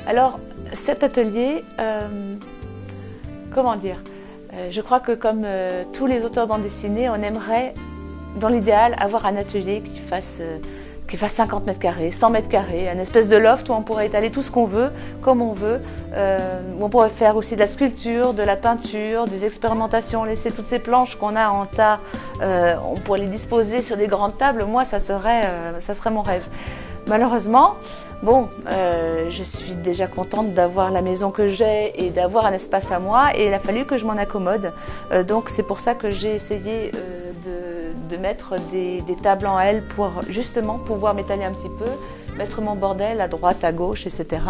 Alors, cet atelier, comment dire, je crois que comme tous les auteurs de bande dessinée, on aimerait, dans l'idéal, avoir un atelier qui fasse 50 mètres carrés, 100 mètres carrés, un espèce de loft où on pourrait étaler tout ce qu'on veut, comme on veut, où on pourrait faire aussi de la sculpture, de la peinture, des expérimentations, laisser toutes ces planches qu'on a en tas, on pourrait les disposer sur des grandes tables. Moi, ça serait mon rêve. Malheureusement, bon, je suis déjà contente d'avoir la maison que j'ai et d'avoir un espace à moi, et il a fallu que je m'en accommode. Donc c'est pour ça que j'ai essayé de mettre des tables en L pour justement pouvoir m'étaler un petit peu, mettre mon bordel à droite, à gauche, etc.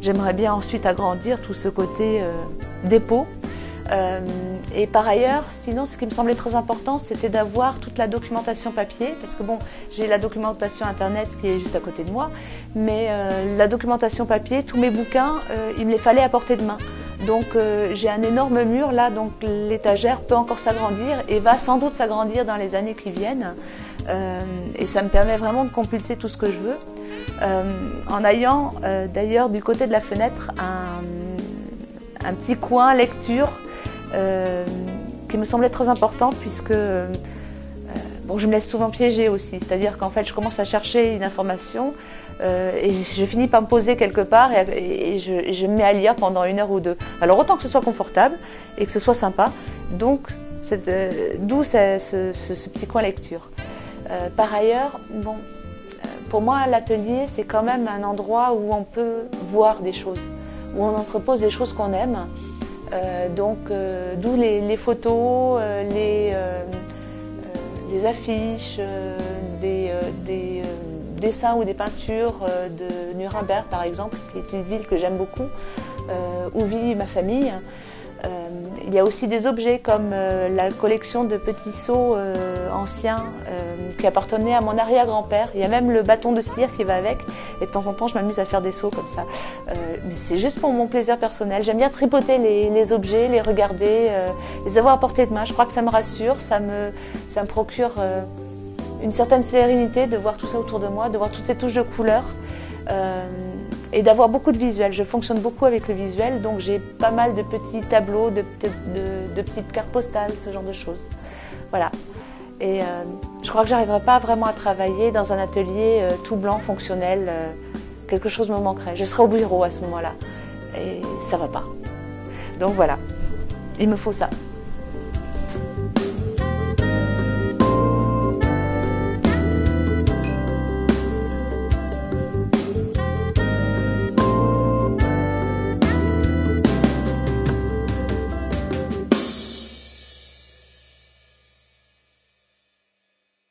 J'aimerais bien ensuite agrandir tout ce côté dépôt. Et par ailleurs, sinon, ce qui me semblait très important, c'était d'avoir toute la documentation papier, parce que bon, j'ai la documentation internet qui est juste à côté de moi, mais la documentation papier, tous mes bouquins, il me les fallait à portée de main. Donc j'ai un énorme mur là, donc l'étagère peut encore s'agrandir et va sans doute s'agrandir dans les années qui viennent. Et ça me permet vraiment de compulser tout ce que je veux. En ayant d'ailleurs du côté de la fenêtre un petit coin lecture qui me semblait très important, puisque bon, je me laisse souvent piéger aussi, c'est-à-dire qu'en fait je commence à chercher une information et je finis par me poser quelque part et je me mets à lire pendant 1 heure ou 2. Alors autant que ce soit confortable et que ce soit sympa, donc d'où ce petit coin lecture. Par ailleurs, bon, pour moi l'atelier c'est quand même un endroit où on peut voir des choses, où on entrepose des choses qu'on aime. Donc d'où les photos, les affiches, des dessins ou des peintures de Nuremberg par exemple, qui est une ville que j'aime beaucoup, où vit ma famille. Il y a aussi des objets comme la collection de petits seaux anciens qui appartenaient à mon arrière-grand-père. Il y a même le bâton de cire qui va avec, et de temps en temps je m'amuse à faire des seaux comme ça. Mais c'est juste pour mon plaisir personnel. J'aime bien tripoter les objets, les regarder, les avoir à portée de main. Je crois que ça me rassure, ça me procure une certaine sérénité de voir tout ça autour de moi, de voir toutes ces touches de couleurs. Et d'avoir beaucoup de visuels. Je fonctionne beaucoup avec le visuel, donc j'ai pas mal de petits tableaux, de petites cartes postales, ce genre de choses. Voilà. Et je crois que j'arriverai pas vraiment à travailler dans un atelier tout blanc, fonctionnel. Quelque chose me manquerait. Je serai au bureau à ce moment-là. Et ça va pas. Donc voilà. Il me faut ça.